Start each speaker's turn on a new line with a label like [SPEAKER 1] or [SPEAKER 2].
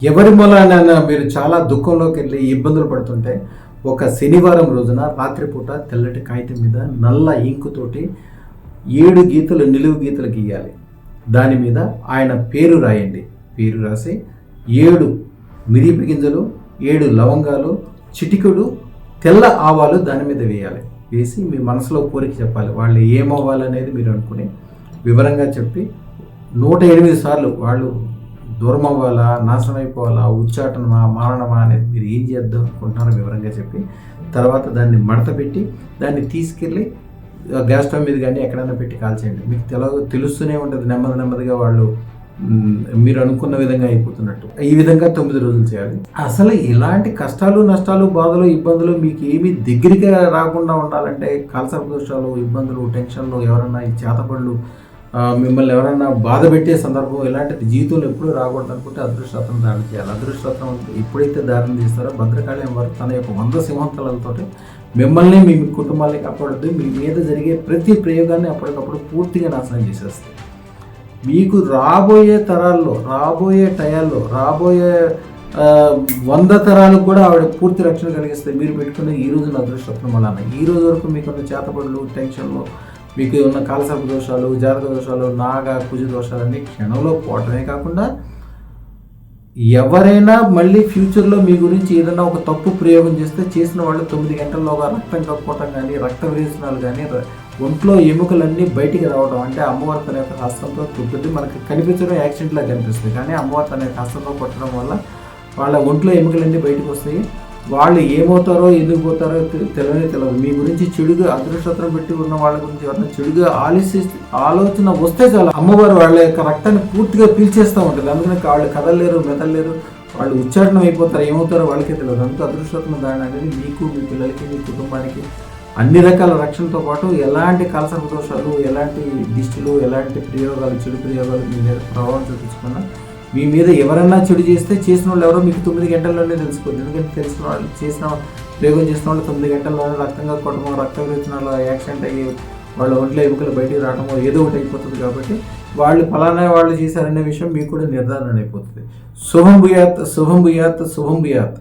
[SPEAKER 1] ఎవరి మూలాన మీరు చాలా దుఃఖంలోకి వెళ్ళి ఇబ్బందులు పడుతుంటే ఒక శనివారం రోజున రాత్రిపూట తెల్లటి కాగితం మీద నల్ల ఇంకుతోటి 7 గీతలు నిలువు గీతలు గీయాలి. దాని మీద ఆయన పేరు రాయండి. పేరు రాసి 7 మిరియాల గింజలు, 7 లవంగాలు, చిటికెడు తెల్ల ఆవాలు దాని మీద వేయాలి. వేసి మీ మనసులో కోరిక చెప్పాలి. వాళ్ళు ఏమవ్వాలనేది మీరు అనుకుని వివరంగా చెప్పి 108 సార్లు వాళ్ళు దూరం అవ్వాలా, నాశనం అయిపోవాలా, ఉచ్చాటనమా, మారణమా అనేది మీరు ఏం చేద్దాం అనుకుంటున్నారో వివరంగా చెప్పి తర్వాత దాన్ని మడత పెట్టి దాన్ని తీసుకెళ్ళి గ్యాస్ స్టవ్ మీద కానీ ఎక్కడైనా పెట్టి కాల్చేయండి. మీకు తెలుస్తూనే ఉంటుంది నెమ్మదిగా వాళ్ళు మీరు అనుకున్న విధంగా అయిపోతున్నట్టు. ఈ విధంగా 9 రోజులు చేయాలి. అసలు ఇలాంటి కష్టాలు, నష్టాలు, బాధలు, ఇబ్బందులు మీకు ఏమీ దగ్గరికి రాకుండా ఉండాలంటే కాలసర్ప దోషాలు, ఇబ్బందులు, టెన్షన్లు, ఎవరన్నా ఈ చేతపళ్ళు మిమ్మల్ని ఎవరైనా బాధ పెట్టే సందర్భం ఇలాంటిది జీవితంలో ఎప్పుడూ రాకూడదు అనుకుంటే అదృష్టరత్నం దానం చేయాలి. అదృష్టరత్నం ఎప్పుడైతే దానం చేస్తారో భద్రకాళి వారు తన యొక్క 100 సింహంతలతో మిమ్మల్ని మీ కుటుంబాన్ని కాపాడుద్ది. మీ మీద జరిగే ప్రతి ప్రయోగాన్ని అప్పటికప్పుడు పూర్తిగా నాశనం చేసేస్తుంది. మీకు రాబోయే తరాల్లో, రాబోయే టయాల్లో, రాబోయే 100 తరాలకు కూడా ఆవిడ పూర్తి రక్షణ కలిగిస్తే మీరు పెట్టుకున్న ఈ రోజున అదృష్టరత్నం వలన ఈ రోజు వరకు మీకున్న చేతపడులు, టెన్షన్లు, మీకు ఉన్న కాలసర్ప దోషాలు, జాతక దోషాలు, నాగ కుజ దోషాలన్నీ క్షణంలో పోవటమే కాకుండా ఎవరైనా మళ్ళీ ఫ్యూచర్లో మీ గురించి ఏదైనా ఒక తప్పు ప్రయోగం చేస్తే చేసిన వాళ్ళు 9 గంటల్లోగా రక్తం కక్కుకోవటం కానీ, రక్త విరేచనాలు కానీ, ఒంట్లో ఎముకలన్నీ బయటికి రావడం అంటే అమ్మవారి తన యొక్క హస్తంతో కొట్టుద్ది. మనకి కనిపించడం యాక్సిడెంట్లా కనిపిస్తుంది, కానీ అమ్మవారి తన యొక్క హస్తంతో కొట్టడం వల్ల వాళ్ళ ఒంట్లో ఎముకలన్నీ బయటకు వస్తాయి. వాళ్ళు ఏమవుతారో ఎందుకు పోతారో తెలియదు. మీ గురించి చెడుగా అదృష్టం పెట్టి ఉన్న వాళ్ళ గురించి ఎవరైనా చెడుగా ఆలోచన వస్తే చాలు అమ్మవారు వాళ్ళ యొక్క రక్తాన్ని పూర్తిగా పీల్చేస్తూ ఉంటుంది. అందుకని వాళ్ళు కదలలేరు, మెదలలేరు, వాళ్ళు ఉచ్చారణం అయిపోతారు, ఏమవుతారో వాళ్ళకే తెలియదు. అందుకు అదృష్టం దాని అనేది మీకు, మీ పిల్లలకి, మీ కుటుంబానికి అన్ని రకాల రక్షణతో పాటు ఎలాంటి కాలసర్ప దోషాలు, ఎలాంటి దిష్టిలు, ఎలాంటి ప్రయోగాలు, చెడు ప్రయోగాలు మీ మీద ప్రభావం చూపించుకున్నా మీ మీద ఎవరన్నా చెడు చేస్తే చేసిన వాళ్ళు ఎవరో మీకు 9 గంటల్లోనే తెలిసిపోతుంది. ఎందుకంటే తెలిసిన వాళ్ళు ప్రయోగం చేసిన వాళ్ళు 9 గంటల్లోనే రక్తంగా కొట్టమో, రక్త విరేచనాలు, యాక్సిడెంట్ అయ్యి వాళ్ళ ఒంట్లో ఎముకలు బయటికి రావడమో ఏదో ఒకటి అయిపోతుంది. కాబట్టి వాళ్ళు ఫలానా వాళ్ళు చేశారనే విషయం మీకు కూడా నిర్ధారణ అయిపోతుంది. శుభం భూయాత్, శుభం భూయాత్, శుభం భూయాత్.